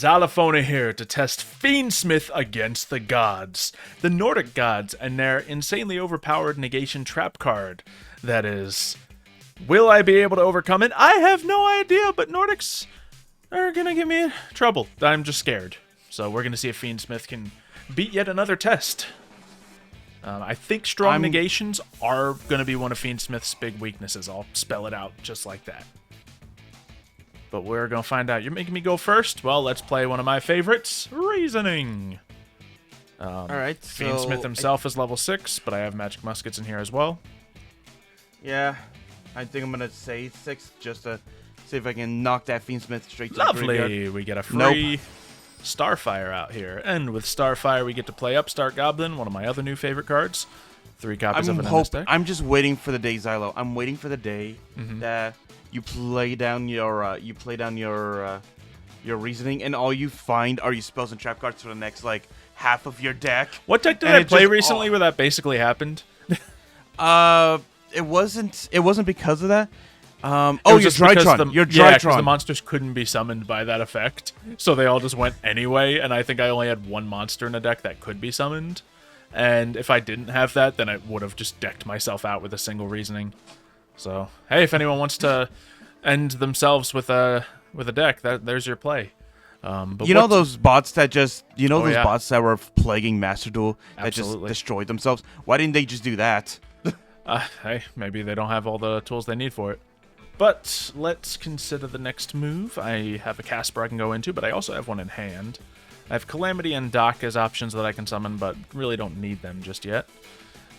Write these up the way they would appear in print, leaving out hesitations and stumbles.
Xylophoney here to test Fiendsmith against the gods. The Nordic gods and their insanely overpowered negation trap card. That is, will I be able to overcome it? I have no idea, but Nordics are gonna give me trouble. I'm just scared. So we're gonna see if Fiendsmith can beat yet another test. I think strong negations are gonna be one of Fiendsmith's big weaknesses. I'll spell it out just like that. But we're going to find out. You're making me go first? Well, let's play one of my favorites, Reasoning. Alright, so... Fiendsmith himself is level 6, but I have magic muskets in here as well. Yeah, I think I'm going to say 6 just to see if I can knock that Fiendsmith straight to the Lovely! graveyard. We get a free Starfire out here. And with Starfire, we get to play Upstart Goblin, one of my other new favorite cards. 3 copies of it in this deck. I'm just waiting for the day, Xylo. I'm waiting for the day that... You play down your reasoning, and all you find are your spells and trap cards for the next like half of your deck. What deck did I play recently where that basically happened? It wasn't because of that. Your Drytron. Your Drytron. Yeah, because the monsters couldn't be summoned by that effect, so they all just went anyway. And I think I only had one monster in a deck that could be summoned. And if I didn't have that, then I would have just decked myself out with a single reasoning. So, hey, if anyone wants to end themselves with a deck, there's your play. But you know those bots that bots that were plaguing Master Duel that just destroyed themselves? Why didn't they just do that? Hey, maybe they don't have all the tools they need for it. But let's consider the next move. I have a Casper I can go into, but I also have one in hand. I have Calamity and Dock as options that I can summon, but really don't need them just yet.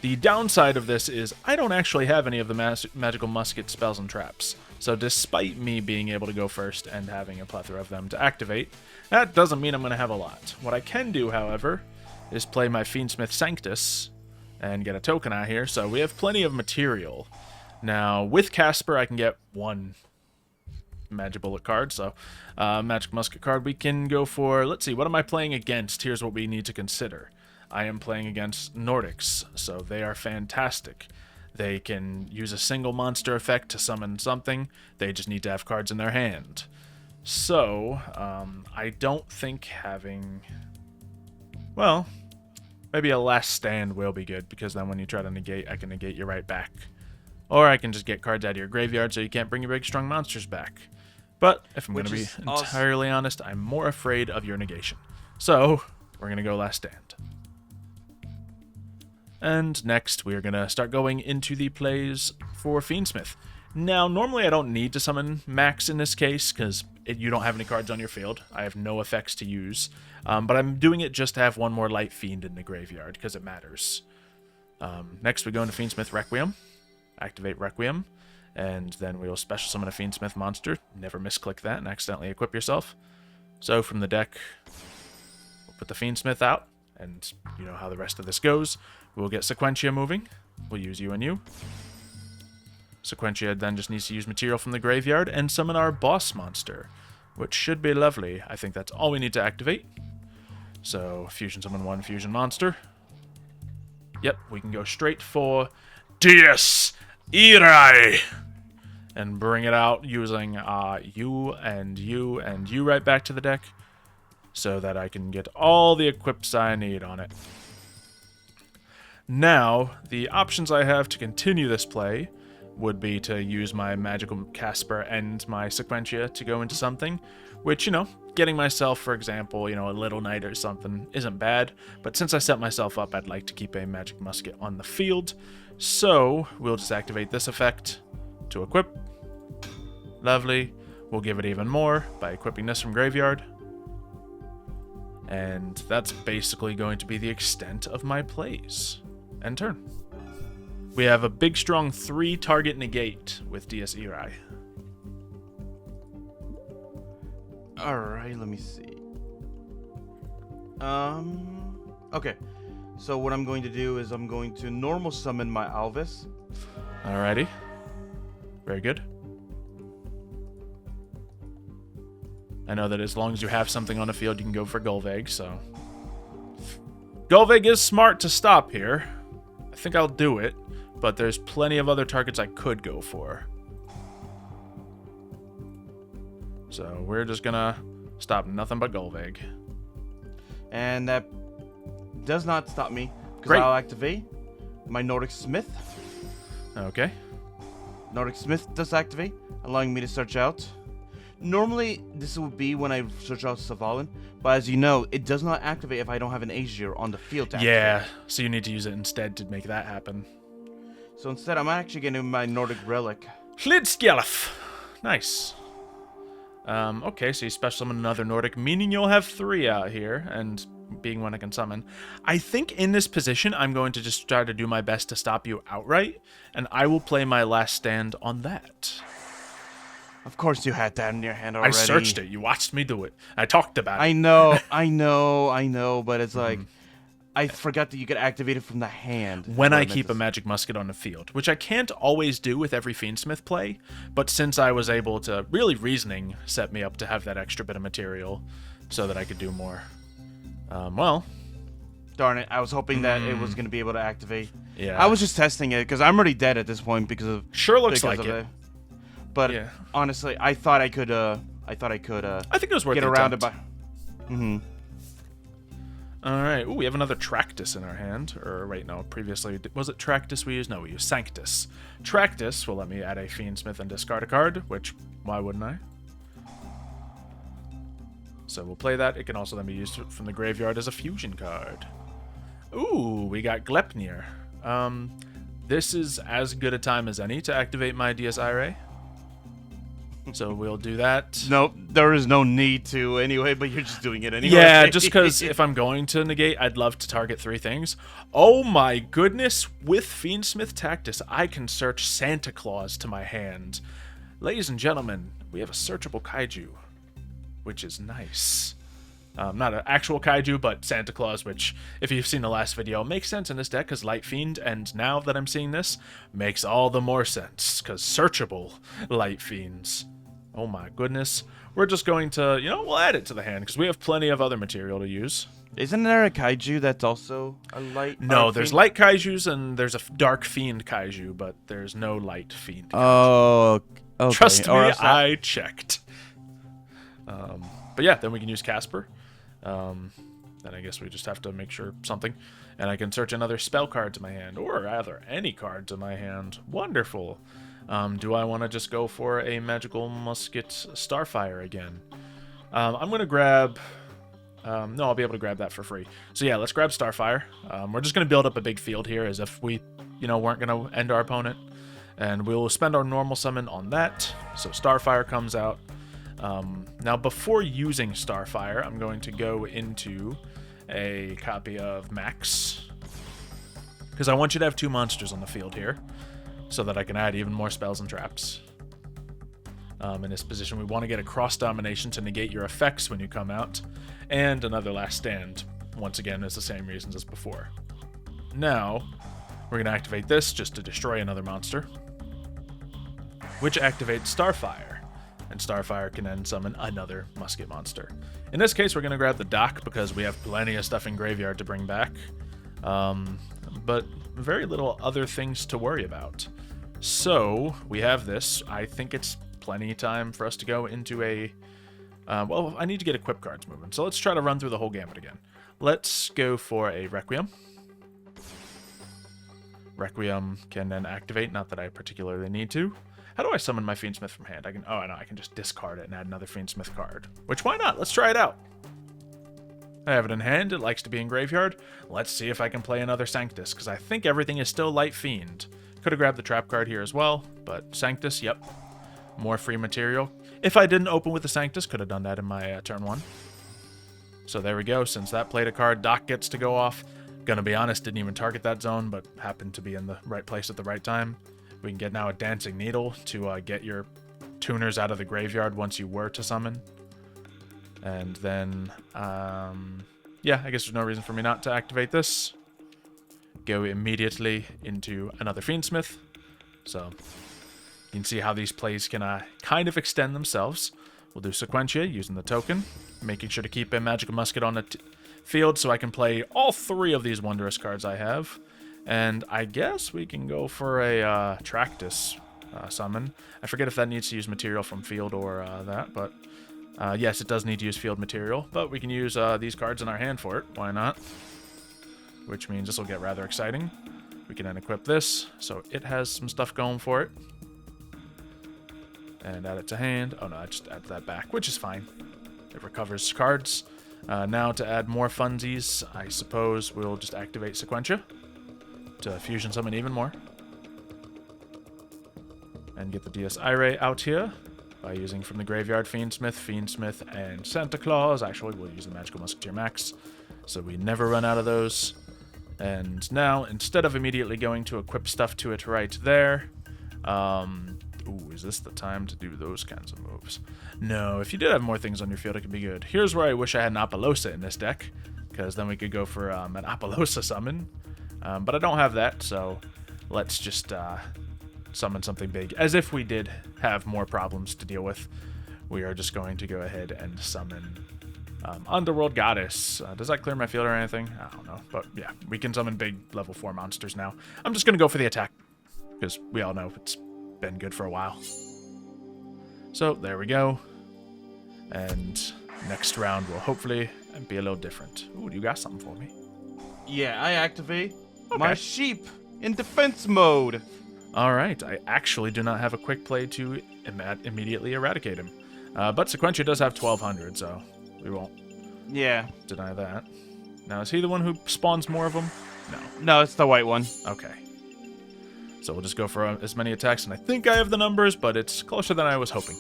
The downside of this is I don't actually have any of the magical musket spells and traps. So despite me being able to go first and having a plethora of them to activate, that doesn't mean I'm going to have a lot. What I can do, however, is play my Fiendsmith Sanctus and get a token out here. So we have plenty of material. Now, with Casper, I can get one Magic Bullet card. So Magic Musket card we can go for. Let's see, what am I playing against? Here's what we need to consider. I am playing against Nordics, so they are fantastic. They can use a single monster effect to summon something. They just need to have cards in their hand. So, I don't think having... Well, maybe a Last Stand will be good, because then when you try to negate, I can negate you right back. Or I can just get cards out of your graveyard so you can't bring your big strong monsters back. But, if I'm going to be entirely honest, I'm more afraid of your negation. So, we're going to go Last Stand. And next, we're going to start going into the plays for Fiendsmith. Now, normally I don't need to summon Max in this case, because you don't have any cards on your field. I have no effects to use. But I'm doing it just to have one more Light Fiend in the graveyard, because it matters. Next, we go into Fiendsmith Requiem. Activate Requiem. And then we will special summon a Fiendsmith monster. Never misclick that and accidentally equip yourself. So, from the deck, we'll put the Fiendsmith out. And you know how the rest of this goes. We'll get Sequentia moving. We'll use you and you. Sequentia then just needs to use material from the graveyard and summon our boss monster, which should be lovely. I think that's all we need to activate. So, fusion summon one fusion monster. Yep, we can go straight for Dies Irae and bring it out using you and you and you right back to the deck, so that I can get all the equips I need on it. Now, the options I have to continue this play would be to use my Magical Casper and my Sequentia to go into something, which, getting myself, for example, a Little Knight or something isn't bad, but since I set myself up, I'd like to keep a Magic Musket on the field, so we'll just activate this effect to equip. Lovely. We'll give it even more by equipping this from Graveyard. And that's basically going to be the extent of my plays. End turn. We have a big, strong 3-target negate with Dies Irae. Alright, let me see. Okay. So what I'm going to do is I'm going to normal summon my Alvis. Alrighty. Very good. I know that as long as you have something on the field, you can go for Gulveg, so... Gulveg is smart to stop here. I think I'll do it, but there's plenty of other targets I could go for. So we're just gonna Stop nothing but Golveg. And that does not stop me, because Great. I'll activate my Nordic Smith. Okay. Nordic Smith does activate, allowing me to search out. Normally, this would be when I search out Svalin, but as you know, it does not activate if I don't have an Azure on the field to Yeah, so you need to use it instead to make that happen. So instead, I'm actually getting my Nordic Relic. Hlidskjalf. Nice. Okay, so you special summon another Nordic, meaning you'll have 3 out here, and being one I can summon. I think in this position, I'm going to just try to do my best to stop you outright, and I will play my last stand on that. Of course you had that in your hand already. I searched it. You watched me do it. I talked about it. I know, but it's like, I forgot that you could activate it from the hand. When I keep a magic musket on the field, which I can't always do with every Fiendsmith play, but since I was able to, really reasoning set me up to have that extra bit of material so that I could do more. Well. Darn it, I was hoping that it was going to be able to activate. Yeah. I was just testing it, because I'm already dead at this point because of... Sure looks like it. But yeah. Honestly, I thought I could, I think it was worth get around it by... Alright, ooh, we have another Tractus in our hand. Or, wait, no, previously, was it Tractus we used? No, we used Sanctus. Tractus will let me add a Fiendsmith and discard a card, which, why wouldn't I? So we'll play that. It can also then be used from the graveyard as a fusion card. Ooh, we got Glepnir. This is as good a time as any to activate my Dies Irae. So we'll do that. Nope, there is no need to anyway, but you're just doing it anyway. Yeah, just because if I'm going to negate, I'd love to target 3 things. Oh my goodness, with Fiendsmith Tactus, I can search Santa Claus to my hand. Ladies and gentlemen, we have a searchable kaiju, which is nice. Not an actual kaiju, but Santa Claus, which, if you've seen the last video, makes sense in this deck because Light Fiend, and now that I'm seeing this, makes all the more sense because searchable Light Fiends. Oh my goodness. We're just going to, we'll add it to the hand because we have plenty of other material to use. Isn't there a kaiju that's also a light? No, there's fiend? Light kaijus and there's a dark fiend kaiju, but there's no light fiend kaiju. Oh, okay. Trust me, I checked. But yeah, then we can use Casper. Then I guess we just have to make sure something. And I can search another spell card to my hand, or rather, any card to my hand. Wonderful. Do I want to just go for a Magical Musket Starfire again? I'm going to grab... no, I'll be able to grab that for free. So yeah, let's grab Starfire. We're just going to build up a big field here as if we, weren't going to end our opponent. And we'll spend our normal summon on that. So Starfire comes out. Now, before using Starfire, I'm going to go into a copy of Max. Because I want you to have 2 monsters on the field here. So that I can add even more spells and traps. In this position, we want to get a cross domination to negate your effects when you come out. And another last stand. Once again, is the same reasons as before. Now, we're going to activate this just to destroy another monster. Which activates Starfire. And Starfire can then summon another musket monster. In this case, we're going to grab the dock because we have plenty of stuff in graveyard to bring back. But very little other things to worry about. So, we have this. I think it's plenty time for us to go into a... well, I need to get equip cards moving. So let's try to run through the whole gamut again. Let's go for a Requiem. Requiem can then activate, not that I particularly need to. How do I summon my Fiendsmith from hand? I can just discard it and add another Fiendsmith card. Which, why not? Let's try it out. I have it in hand. It likes to be in graveyard. Let's see if I can play another Sanctus, because I think everything is still Light Fiend. Could have grabbed the trap card here as well, but Sanctus, yep. More free material. If I didn't open with the Sanctus, could have done that in my turn 1. So there we go. Since that played a card, Doc gets to go off. Gonna be honest, didn't even target that zone, but happened to be in the right place at the right time. We can get now a Dancing Needle to get your tuners out of the graveyard once you were to summon. And then, yeah, I guess there's no reason for me not to activate this. Go immediately into another Fiendsmith. So, you can see how these plays can kind of extend themselves. We'll do Sequentia using the token, making sure to keep a Magical Musket on the field so I can play all 3 of these wondrous cards I have. And I guess we can go for a Tractus summon. I forget if that needs to use material from field or that, but Yes, it does need to use field material, but we can use these cards in our hand for it. Why not? Which means this will get rather exciting. We can then equip this, so it has some stuff going for it. And add it to hand. Oh no, I just add that back, which is fine. It recovers cards. Now to add more funsies, I suppose we'll just activate Sequentia to fusion summon even more. And get the DS Irae out here by using from the graveyard Fiendsmith, and Santa Claus. Actually, we'll use the Magical Musketeer Max, so we never run out of those. And now, instead of immediately going to equip stuff to it right there, ooh, is this the time to do those kinds of moves? No, if you did have more things on your field, it could be good. Here's where I wish I had an Apollosa in this deck, because then we could go for an Apollosa summon. But I don't have that, so let's just summon something big. As if we did have more problems to deal with, we are just going to go ahead and summon Underworld Goddess. Does that clear my field or anything? I don't know. But yeah, we can summon big level 4 monsters now. I'm just going to go for the attack, because we all know it's been good for a while. So there we go. And next round will hopefully be a little different. Ooh, you got something for me? Yeah, I activate my sheep in defense mode. All right, I actually do not have a quick play to immediately eradicate him. But Sequentia does have 1200, so we won't deny that. Now, is he the one who spawns more of them? No. No, it's the white one. Okay. So we'll just go for as many attacks, and I think I have the numbers, but it's closer than I was hoping.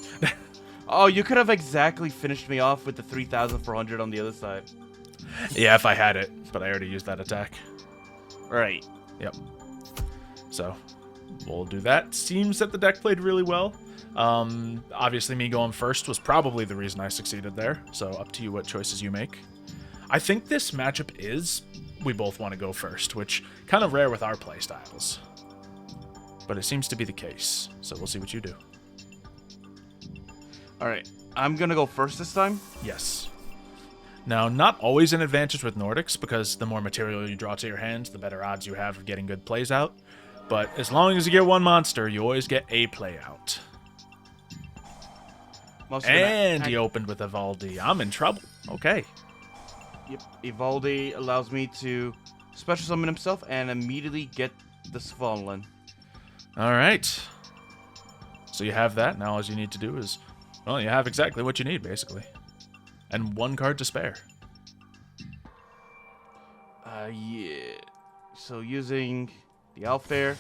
Oh, you could have exactly finished me off with the 3,400 on the other side. Yeah, if I had it, but I already used that attack. Right. Yep. So we'll do that. Seems that the deck played really well. Obviously, me going first was probably the reason I succeeded there, so up to you what choices you make. I think this matchup is we both want to go first, which kind of rare with our playstyles. But it seems to be the case, so we'll see what you do. Alright, I'm gonna go first this time? Yes. Now, not always an advantage with Nordics, because the more material you draw to your hands, the better odds you have of getting good plays out. But as long as you get one monster, you always get a play out. And he opened with Evaldi. I'm in trouble. Okay. Yep, Evaldi allows me to special summon himself and immediately get the Fallen. Alright. So you have that. Now all you need to do is, well, you have exactly what you need, basically. And one card to spare. Yeah. So using the Alfair,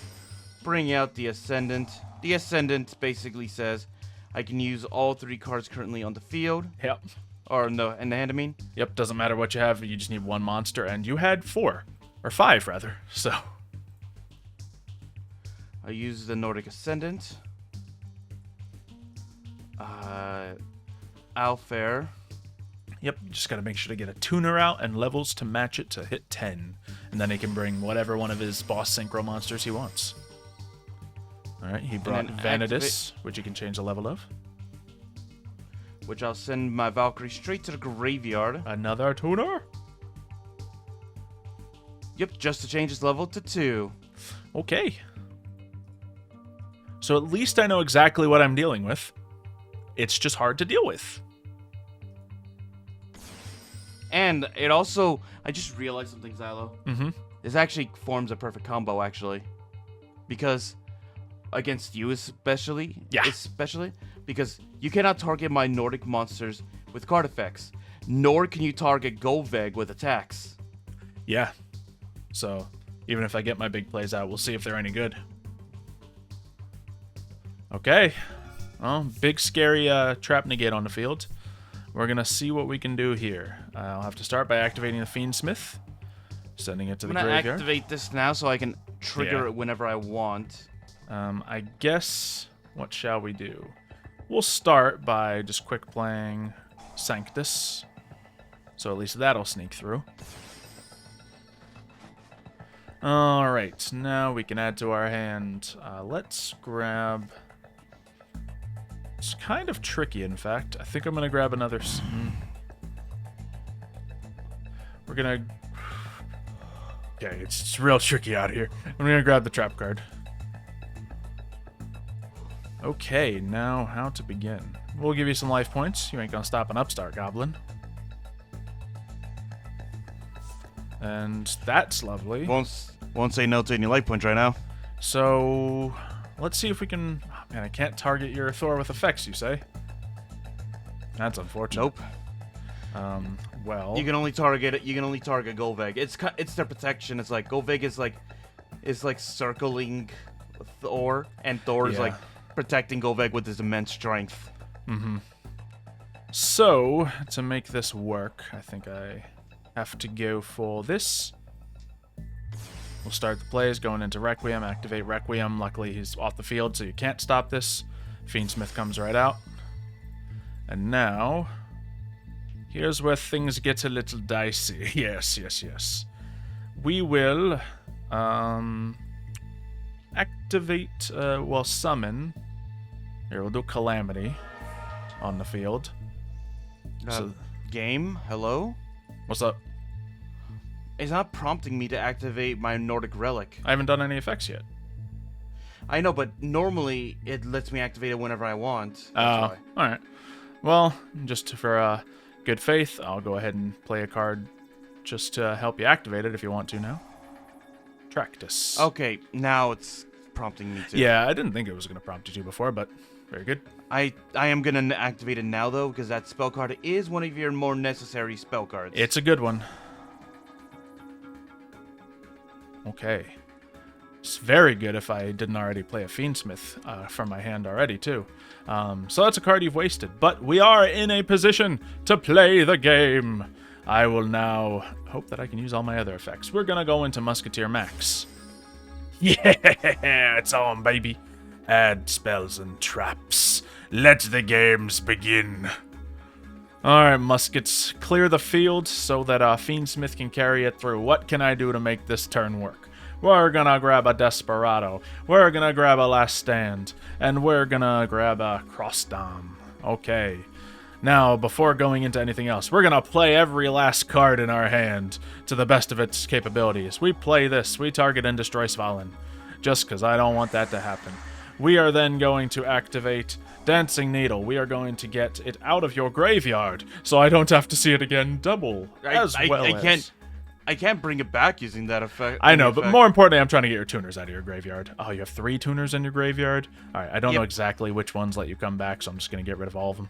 bring out the Ascendant. The Ascendant basically says I can use all 3 cards currently on the field. Yep. Or in the hand, I mean. Yep, doesn't matter what you have, you just need one monster, and you had 4. Or 5, rather, so. I use the Nordic Ascendant. Alfair. Yep, you just gotta make sure to get a tuner out and levels to match it to hit 10. And then he can bring whatever one of his boss synchro monsters he wants. Alright, he brought Vanitas, which you can change the level of. Which I'll send my Valkyrie straight to the graveyard. Another tuner? Yep, just to change his level to 2. Okay. So at least I know exactly what I'm dealing with. It's just hard to deal with. And it also, I just realized something, Xylo. Mm-hmm. This actually forms a perfect combo, actually. Because against you especially, because you cannot target my Nordic monsters with card effects, nor can you target Golveg with attacks. Yeah. So even if I get my big plays out, we'll see if they're any good. Okay. Well, big scary trap negate on the field. We're going to see what we can do here. I'll have to start by activating the Fiendsmith, sending it to the graveyard. I'm going to activate this now so I can trigger it whenever I want. I guess, what shall we do? We'll start by just quick playing Sanctus, so at least that'll sneak through. Alright, now we can add to our hand. Let's grab... It's kind of tricky, in fact. I think I'm going to grab another... We're going to... Okay, it's real tricky out here. I'm going to grab the trap card. Okay, now how to begin. we'll give you some life points. You ain't gonna stop an upstart goblin. And that's lovely. Won't say no to any life points right now. So, let's see if we can... Oh, man, I can't target your Thor with effects, you say? That's unfortunate. Nope. Well... You can only target Golveg. It's their protection. It's like Golveg is like circling Thor, and Thor is like protecting Golveg with his immense strength. Mm-hmm. So, to make this work, I think I have to go for this. We'll start the plays, going into Requiem, activate Requiem. Luckily, he's off the field, so you can't stop this. Fiendsmith comes right out. And now, here's where things get a little dicey. Yes. We will activate, summon. Here, we'll do Calamity on the field. Game? Hello? What's up? It's not prompting me to activate my Nordic Relic. I haven't done any effects yet. I know, but normally it lets me activate it whenever I want. Oh, alright. Well, just for good faith, I'll go ahead and play a card just to help you activate it if you want to now. Tractus. Okay, now it's prompting me to. Yeah, I didn't think it was going to prompt you to before, but very good. I am going to activate it now, though, because that spell card is one of your more necessary spell cards. It's a good one. Okay. It's very good if I didn't already play a Fiendsmith from my hand already, too. So that's a card you've wasted. But we are in a position to play the game. I will now hope that I can use all my other effects. We're going to go into Musketeer Max. Yeah, it's on, baby. Add spells and traps. Let the games begin. Alright, muskets. Clear the field so that Fiendsmith can carry it through. What can I do to make this turn work? We're gonna grab a Desperado. We're gonna grab a Last Stand. And we're gonna grab a Crossdom. Okay. Now, before going into anything else, we're gonna play every last card in our hand to the best of its capabilities. We play this. We target and destroy Svalin. Just because I don't want that to happen. We are then going to activate Dancing Needle. We are going to get it out of your graveyard, so I don't have to see it again double. I can't bring it back using that effect. I know, but more importantly, I'm trying to get your tuners out of your graveyard. Oh, you have 3 tuners in your graveyard? Alright, I don't know exactly which ones let you come back, so I'm just going to get rid of all of them.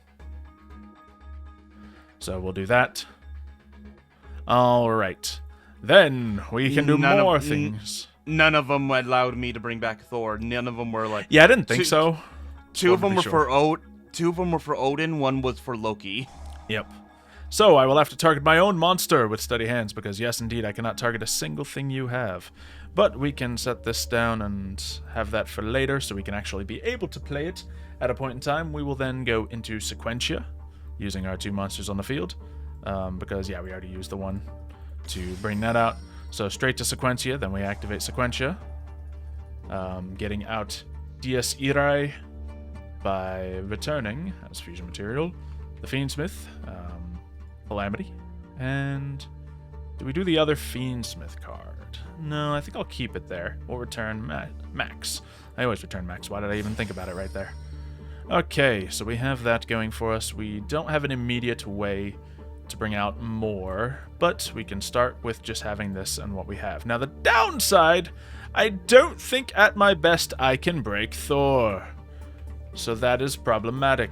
So we'll do that. Alright. Then we can do more things. None of them allowed me to bring back Thor. None of them were like... Yeah, I didn't think so. Two of them were for Odin, one was for Loki. Yep. So I will have to target my own monster with steady hands, because yes, indeed, I cannot target a single thing you have. But we can set this down and have that for later, so we can actually be able to play it at a point in time. We will then go into Sequentia, using our 2 monsters on the field, because, yeah, we already used the one to bring that out. So straight to Sequentia, then we activate Sequentia, getting out Dies Irae by returning, as fusion material, the Fiendsmith, Calamity, and do we do the other Fiendsmith card? No, I think I'll keep it there. We'll return Max. I always return Max. Why did I even think about it right there? Okay, so we have that going for us. We don't have an immediate way to bring out more, but we can start with just having this and what we have. Now, the downside, I don't think at my best I can break Thor. So that is problematic.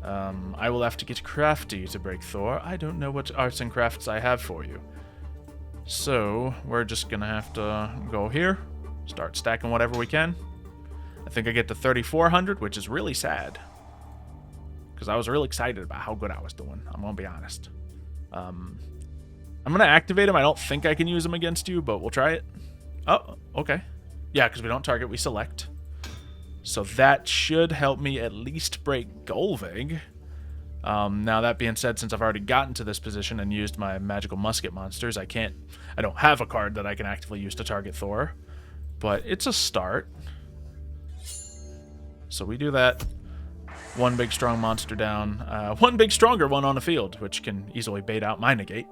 I will have to get crafty to break Thor. I don't know what arts and crafts I have for you. So, we're just gonna have to go here, start stacking whatever we can. I think I get to 3,400, which is really sad. Because I was really excited about how good I was doing. I'm gonna be honest. I'm gonna activate him. I don't think I can use him against you, but we'll try it. Oh, okay. Yeah, because we don't target, we select. So that should help me at least break Golvig. Now, that being said, since I've already gotten to this position and used my magical musket monsters, I don't have a card that I can actively use to target Thor. But it's a start. So we do that. 1 big strong monster down. 1 big stronger one on the field, which can easily bait out my negate.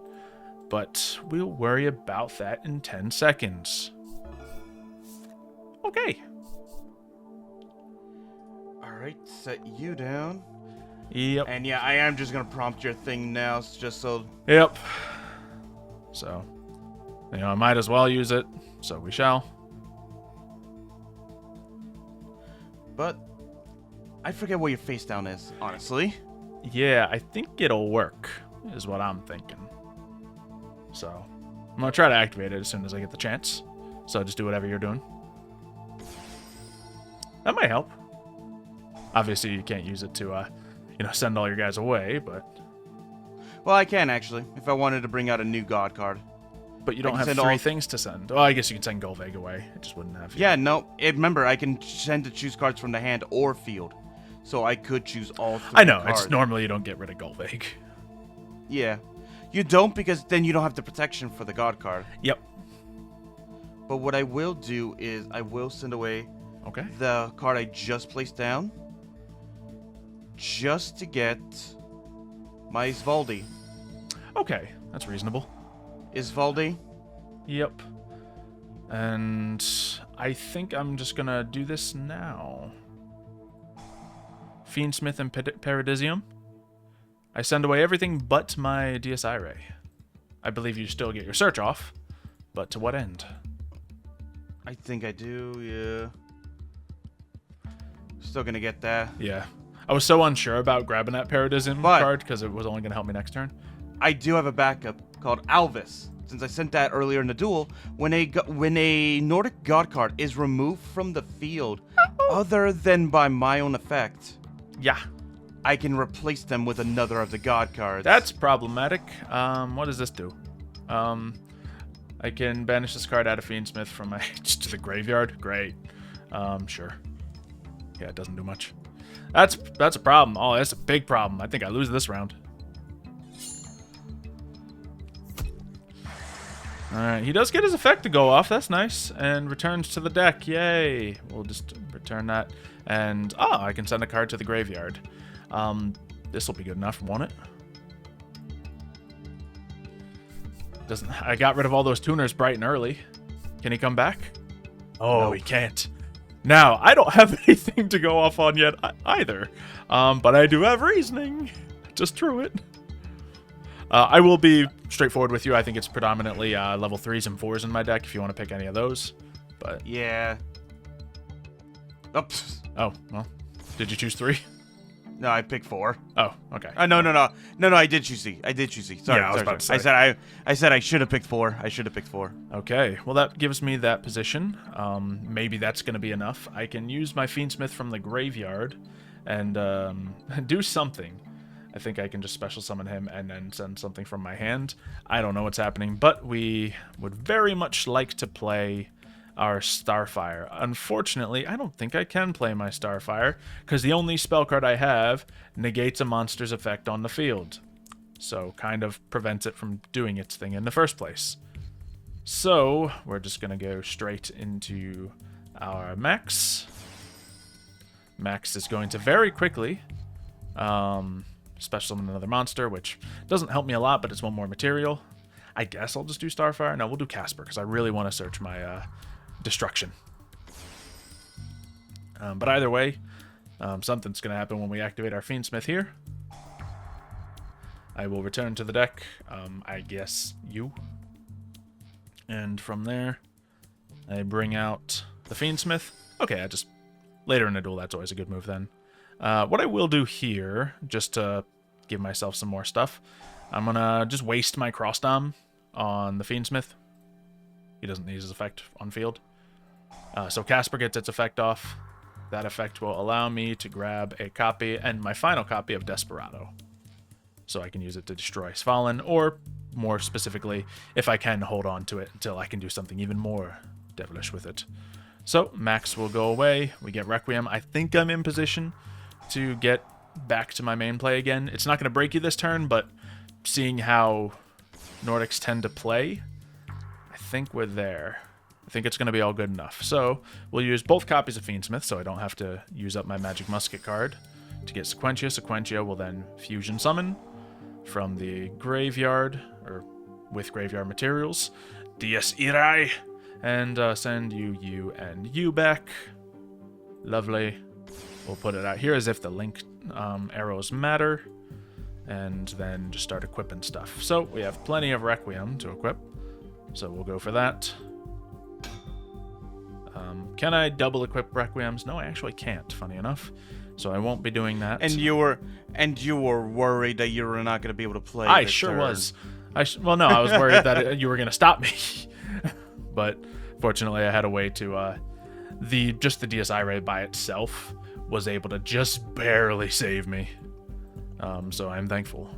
But we'll worry about that in 10 seconds. Okay. Alright, set you down. Yep. And yeah, I am just gonna prompt your thing now, just so. Yep. So, I might as well use it. So we shall. But I forget what your face down is, honestly. Yeah, I think it'll work, is what I'm thinking. So, I'm gonna try to activate it as soon as I get the chance. So just do whatever you're doing. That might help. Obviously, you can't use it to, send all your guys away, but... Well, I can, actually, if I wanted to bring out a new god card. But you don't have three things to send. Oh, I guess you can send Golveg away. It just wouldn't have... Yeah, no. Remember, I can send to choose cards from the hand or field. So I could choose all three I know. cards. It's normally you don't get rid of Golveg. Yeah. You don't, because then you don't have the protection for the god card. Yep. But what I will do is I will send away the card I just placed down just to get my Isvaldi. Okay, that's reasonable. Isvaldi? Yep. And I think I'm just going to do this now. Fiendsmith and Paradisium. I send away everything but my DSI Ray. I believe you still get your search off, but to what end? I think I do, yeah. Still gonna get that. Yeah. I was so unsure about grabbing that Paradisium card because it was only gonna help me next turn. I do have a backup called Alvis. Since I sent that earlier in the duel, when a Nordic God card is removed from the field, other than by my own effect, yeah, I can replace them with another of the God cards. That's problematic. What does this do? I can banish this card out of Fiendsmith from my to the graveyard. Great. Sure. Yeah, it doesn't do much. That's a problem. Oh, that's a big problem. I think I lose this round. Alright, he does get his effect to go off. That's nice. And returns to the deck. Yay. We'll just return that. And, I can send a card to the graveyard. This will be good enough, won't it? I got rid of all those tuners bright and early. Can he come back? Oh, nope. He can't. Now, I don't have anything to go off on yet either. But I do have reasoning. Just true it. I will be straightforward with you. I think it's predominantly level 3s and 4s in my deck if you want to pick any of those. But yeah. Oops. Oh, well. Did you choose 3? No, I picked 4. Oh, okay. No, I did choose C. Sorry, yeah, I was about to say. I said I should have picked 4. Okay, well that gives me that position. Maybe that's going to be enough. I can use my Fiendsmith from the graveyard and do something. I think I can just special summon him and then send something from my hand. I don't know what's happening, but we would very much like to play our Starfire. Unfortunately, I don't think I can play my Starfire, because the only spell card I have negates a monster's effect on the field. So, kind of prevents it from doing its thing in the first place. So, we're just going to go straight into our Max. Max is going to very quickly special summon another monster, which doesn't help me a lot, but it's one more material. I guess I'll just do Starfire. No, we'll do Casper, because I really want to search my destruction. But either way, something's going to happen when we activate our Fiendsmith here. I will return to the deck, I guess you. And from there, I bring out the Fiendsmith. Okay, later in the duel, that's always a good move then. What I will do here, just to give myself some more stuff, I'm going to just waste my Cross Dom on the Fiendsmith. He doesn't need his effect on field. So Casper gets its effect off. That effect will allow me to grab a copy, and my final copy of Desperado. So I can use it to destroy Svalin, or more specifically, if I can hold on to it until I can do something even more devilish with it. So Max will go away. We get Requiem. I think I'm in position to get back to my main play again. It's not going to break you this turn, but seeing how Nordics tend to play, I think we're there. I think it's going to be all good enough. So we'll use both copies of Fiendsmith, so I don't have to use up my Magic Musket card to get Sequentia. Sequentia will then Fusion Summon from the graveyard, or with graveyard materials, Dies Irae, and send you and you back. Lovely. We'll put it out here as if the link arrows matter, and then just start equipping stuff. So we have plenty of Requiem to equip, so we'll go for that. Can I double equip Requiems? No, I actually can't, funny enough. So I won't be doing that. And you were worried that you were not going to be able to play. I sure was. Well, no, I was worried that you were going to stop me. But fortunately, I had a way to just the DSI ray by itself was able to just barely save me. So I'm thankful.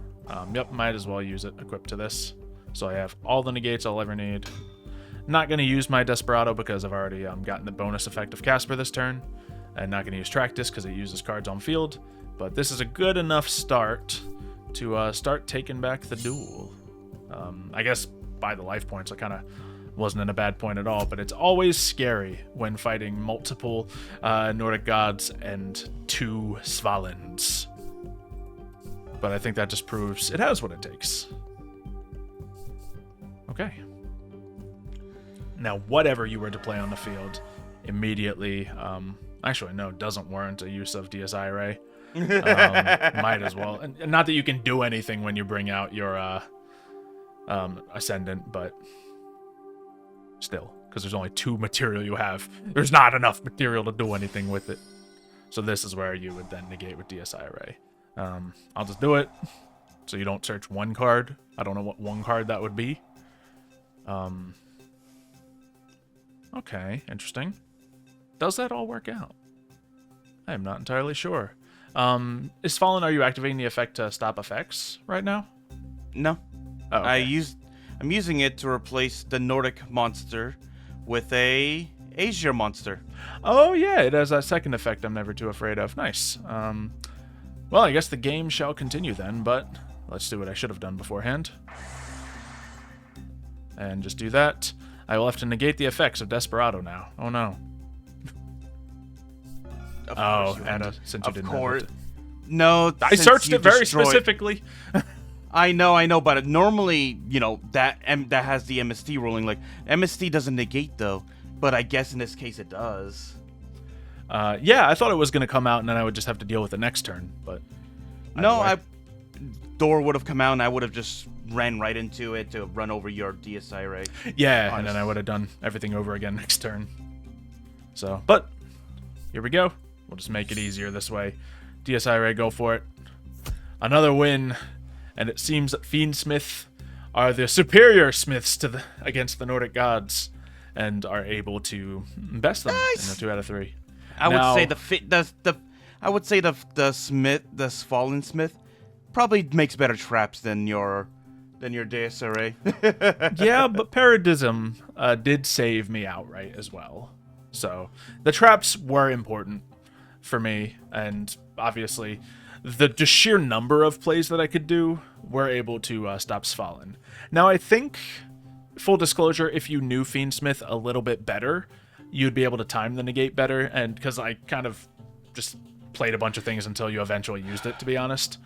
Yep, might as well use it equipped to this. So I have all the negates I'll ever need. Not going to use my Desperado because I've already gotten the bonus effect of Casper this turn. And not going to use Track Disc because it uses cards on field. But this is a good enough start to start taking back the duel. I guess by the life points, I kind of wasn't in a bad point at all. But it's always scary when fighting multiple Nordic gods and 2 Svalins. But I think that just proves it has what it takes. Okay. Now, whatever you were to play on the field, immediately, actually, no, doesn't warrant a use of DSI Ray. Might as well. And not that you can do anything when you bring out your Ascendant, but still, because there's only 2 material you have. There's not enough material to do anything with it. So this is where you would then negate with DSI Ray. I'll just do it, so you don't search 1 card. I don't know what 1 card that would be. Okay, interesting. Does that all work out? I am not entirely sure. Is Fallen, are you activating the effect to stop effects right now? No. Oh, okay. I'm using it to replace the Nordic monster with a Asia monster. Oh yeah, it has a second effect I'm never too afraid of. Nice. Well, I guess the game shall continue then, but let's do what I should have done beforehand. And just do that. I will have to negate the effects of Desperado now. Oh no. And since you didn't have it. No, I searched it very specifically. I know, but normally, that has the MST ruling. Like, MST doesn't negate, though, but I guess in this case it does. Yeah, I thought it was going to come out, and then I would just have to deal with it next turn, but... No, Door would have come out, and I would have just ran right into it to run over your DSI Ray. Yeah, and then I would have done everything over again next turn. So, but, here we go. We'll just make it easier this way. DSI Ray, go for it. Another win, and it seems that Fiendsmith are the superior smiths against the Nordic gods, and are able to best them in the 2 out of 3. I would say the Fallen Smith probably makes better traps than your DSRA. Yeah, but Paradism did save me outright as well. So the traps were important for me, and obviously the just sheer number of plays that I could do were able to stop Svalin. Now I think, full disclosure, if you knew Fiendsmith a little bit better, you'd be able to time the negate better, and because I kind of just played a bunch of things until you eventually used it, to be honest.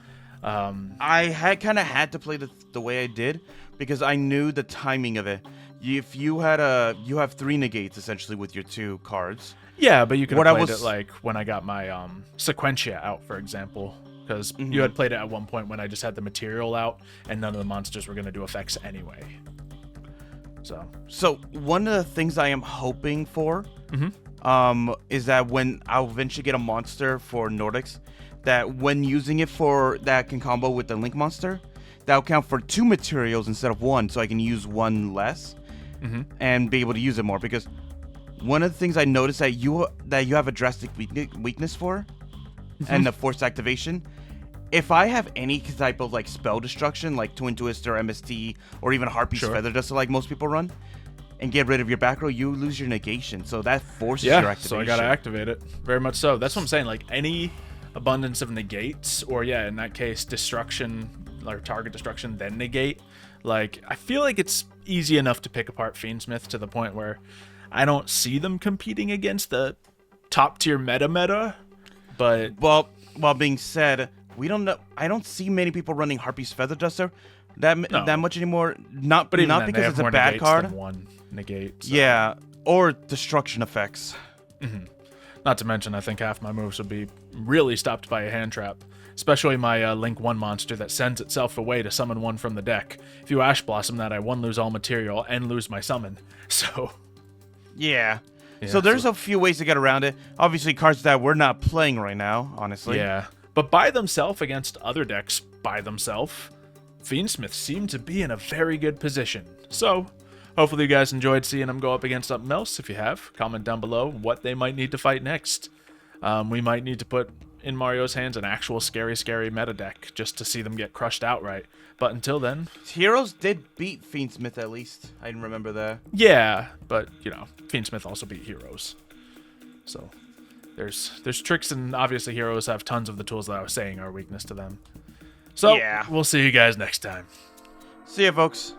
I kind of had to play the way I did because I knew the timing of it. If you have 3 negates essentially with your 2 cards. Yeah, but you could have played it like when I got my Sequentia out, for example, because you had played it at one point when I just had the material out and none of the monsters were going to do effects anyway. So one of the things I am hoping for is that when I'll eventually get a monster for Nordics, that when using it that can combo with the Link monster, that'll count for 2 materials instead of 1, so I can use 1 less and be able to use it more. Because one of the things I noticed that you have a drastic weakness for, and the forced activation. If I have any type of like spell destruction, like Twin Twister, MST, or even Harpy's Feather Duster, like most people run, and get rid of your back row, you lose your negation. So that forces your activation. So I gotta activate it. Very much so. That's what I'm saying. Like any abundance of negates, or in that case, destruction, or target destruction, then negate. Like, I feel like it's easy enough to pick apart Fiendsmith to the point where I don't see them competing against the top tier meta, but well being said, we don't know. I don't see many people running Harpy's Feather Duster that much anymore. Not because it's a bad card. One negate. So. Yeah, or destruction effects. Not to mention, I think half my moves would be really stopped by a hand trap. Especially my Link 1 monster that sends itself away to summon one from the deck. If you Ash Blossom that, I 1 lose all material and lose my summon. So... Yeah. So there's a few ways to get around it. Obviously, cards that we're not playing right now, honestly. Yeah. But by themselves against other decks by themselves, Fiendsmith seem to be in a very good position. So, hopefully you guys enjoyed seeing them go up against something else. If you have, comment down below what they might need to fight next. We might need to put in Mario's hands an actual scary meta deck just to see them get crushed outright. But until then... Heroes did beat Fiendsmith at least. I didn't remember that. Yeah, but, you know, Fiendsmith also beat Heroes. So, there's tricks, and obviously Heroes have tons of the tools that I was saying are weakness to them. So, yeah. We'll see you guys next time. See ya, folks.